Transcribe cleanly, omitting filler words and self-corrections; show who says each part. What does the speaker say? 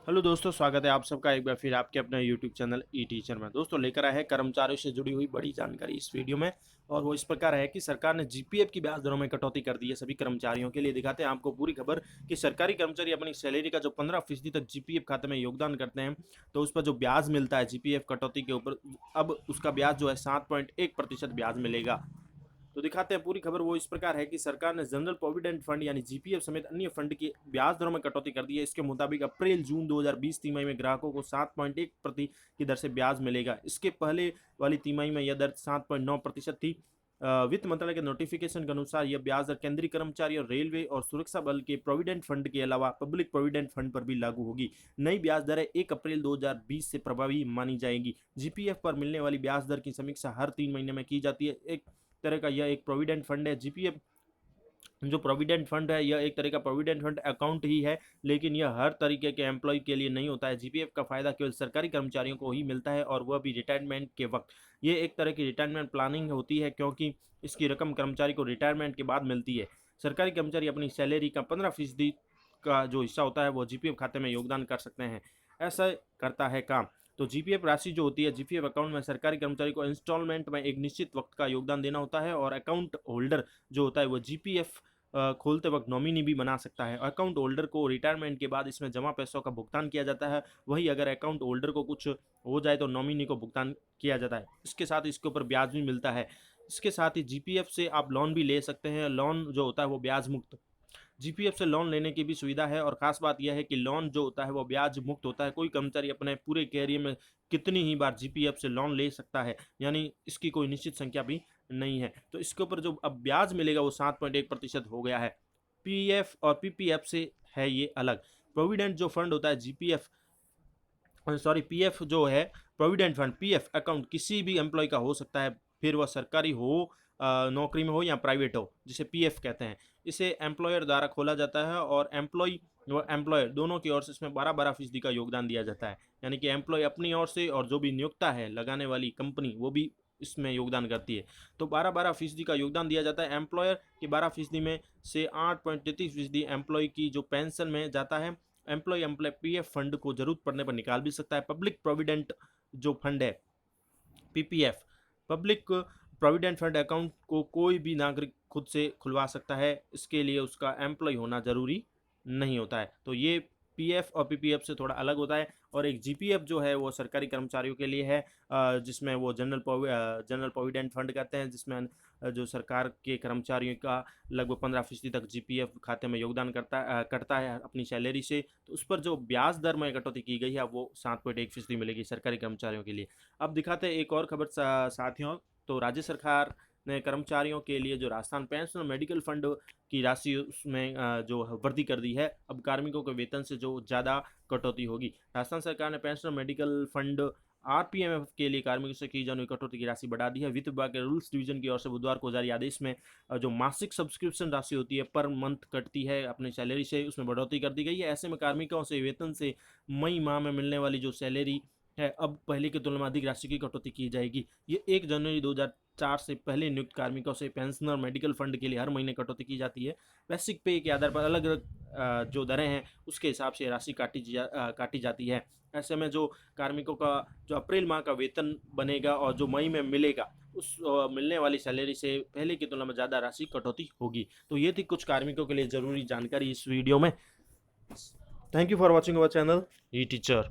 Speaker 1: Hello दोस्तों, स्वागत है आप सबका एक बार फिर आपके अपने यूट्यूब चैनल ई टीचर में। दोस्तों लेकर आए हैं कर्मचारियों से जुड़ी हुई बड़ी जानकारी इस वीडियो में, और वो इस प्रकार है कि सरकार ने जीपीएफ की ब्याज दरों में कटौती कर दी है सभी कर्मचारियों के लिए। दिखाते हैं आपको पूरी खबर कि सरकारी कर्मचारी अपनी सैलरी का जो 15% तक जीपीएफ खाते में योगदान करते हैं, तो उस पर जो ब्याज मिलता है जीपीएफ कटौती के ऊपर, अब उसका ब्याज जो है 7.1% ब्याज मिलेगा। तो दिखाते हैं पूरी खबर। वो इस प्रकार है कि सरकार ने जनरल प्रोविडेंट फंड यानी जीपीएफ समेत अन्य फंड की ब्याज दरों में कटौती कर दी है। इसके मुताबिक अप्रैल जून 2020 तिमाही में ग्राहकों को 7.1% की दर से ब्याज मिलेगा। इसके पहले वाली तिमाही में यह दर 7.9% थी। वित्त मंत्रालय के नोटिफिकेशन के अनुसार यह ब्याज दर केंद्रीय कर्मचारी और रेलवे और सुरक्षा बल के प्रोविडेंट फंड के अलावा पब्लिक प्रोविडेंट फंड पर भी लागू होगी। नई ब्याज दरें 1 अप्रैल 2020 से प्रभावी मानी जाएंगी। जीपीएफ पर मिलने वाली ब्याज दर की समीक्षा हर 3 महीने में की जाती है। एक तरह का यह एक प्रोविडेंट फंड है। जीपीएफ जो प्रोविडेंट फंड है यह एक तरह का प्रोविडेंट फंड अकाउंट ही है, लेकिन यह हर तरीके के एम्प्लॉय के लिए नहीं होता है। जीपीएफ का फायदा केवल सरकारी कर्मचारियों को ही मिलता है, और वह भी रिटायरमेंट के वक्त। ये एक तरह की रिटायरमेंट प्लानिंग होती है, क्योंकि इसकी रकम कर्मचारी को रिटायरमेंट के बाद मिलती है। सरकारी कर्मचारी अपनी सैलरी का 15% का जो हिस्सा होता है वो जीपीएफ खाते में योगदान कर सकते हैं। ऐसा करता है काम। तो जीपीएफ राशि जो होती है जीपीएफ अकाउंट में सरकारी कर्मचारी को इंस्टॉलमेंट में एक निश्चित वक्त का योगदान देना होता है, और अकाउंट होल्डर जो होता है वो जीपीएफ खोलते वक्त नॉमिनी भी बना सकता है। अकाउंट होल्डर को रिटायरमेंट के बाद इसमें जमा पैसों का भुगतान किया जाता है। वही अगर अकाउंट होल्डर को कुछ हो जाए तो नॉमिनी को भुगतान किया जाता है। इसके साथ इसके ऊपर ब्याज भी मिलता है। इसके साथ ही जीपीएफ से आप लोन भी ले सकते हैं। लोन जो होता है वो ब्याज मुक्त। जीपीएफ से लोन लेने की भी सुविधा है, और खास बात यह है कि लोन जो होता है वो ब्याज मुक्त होता है। कोई कर्मचारी अपने पूरे कैरियर में कितनी ही बार जीपीएफ से लोन ले सकता है, यानी इसकी कोई निश्चित संख्या भी नहीं है। तो इसके ऊपर जो अब ब्याज मिलेगा वो 7.1% हो गया है। पीएफ और पीपीएफ से है ये अलग। प्रोविडेंट जो फंड होता है जीपीएफ, सॉरी पीएफ जो है प्रोविडेंट फंड, पीएफ अकाउंट किसी भी एम्प्लॉय का हो सकता है, फिर वह सरकारी हो, नौकरी में हो या प्राइवेट हो, जिसे पीएफ कहते हैं। इसे एम्प्लॉयर द्वारा खोला जाता है, और एम्प्लॉय व एम्प्लॉयर दोनों की ओर से इसमें 12-12% का योगदान दिया जाता है। यानी कि एम्प्लॉय अपनी ओर से, और जो भी नियोक्ता है लगाने वाली कंपनी वो भी इसमें योगदान करती है। तो 12-12% का योगदान दिया जाता है। एम्प्लॉयर की 12% में से 8.33% एम्प्लॉय की जो पेंशन में जाता है। एम्प्लॉय पीएफ फंड को जरूरत पड़ने पर निकाल भी सकता है। पब्लिक प्रोविडेंट जो फंड है PPF, public provident fund account को कोई भी नागरिक खुद से खुलवा सकता है। इसके लिए उसका एम्प्लॉय होना जरूरी नहीं होता है। तो ये पीएफ और पीपीएफ से थोड़ा अलग होता है। और एक जीपीएफ जो है वो सरकारी कर्मचारियों के लिए है, जिसमें वो जनरल प्रोविडेंट फंड कहते हैं, जिसमें जो सरकार के कर्मचारियों का लगभग 15% तक जीपीएफ खाते में योगदान करता है अपनी सैलरी से। तो उस पर जो ब्याज दर में कटौती की गई है वो 7.1% मिलेगी सरकारी कर्मचारियों के लिए। अब दिखाते हैं एक और खबर साथियों। तो राज्य सरकार ने कर्मचारियों के लिए जो राजस्थान पेंशन और मेडिकल फंड की राशि उसमें जो वृद्धि कर दी है। अब कार्मिकों के वेतन से जो ज़्यादा कटौती होगी। राजस्थान सरकार ने पेंशन और मेडिकल फंड आरपीएमएफ के लिए कार्मिकों से की जाने वाली कटौती की राशि बढ़ा दी है। वित्त विभाग के रूल्स डिवीजन की ओर से बुधवार को जारी आदेश में जो मासिक सब्सक्रिप्शन राशि होती है पर मंथ कटती है अपनी सैलरी से, उसमें बढ़ोतरी कर दी गई है। ऐसे में कार्मिकों से वेतन से मई माह में मिलने वाली जो सैलरी है अब पहले की तुलना में अधिक राशि की कटौती की जाएगी। ये 1 जनवरी 2004 से पहले नियुक्त कार्मिकों से पेंशन और मेडिकल फंड के लिए हर महीने कटौती की जाती है। बेसिक पे के आधार पर अलग अलग जो दरें हैं उसके हिसाब से राशि काटी जाती है। ऐसे में जो कार्मिकों का जो अप्रैल माह का वेतन बनेगा और जो मई में मिलेगा, उस मिलने वाली सैलरी से पहले की तुलना में ज़्यादा राशि कटौती होगी। तो ये थी कुछ कार्मिकों के लिए ज़रूरी जानकारी इस वीडियो में। Thank you for watching our channel E teacher.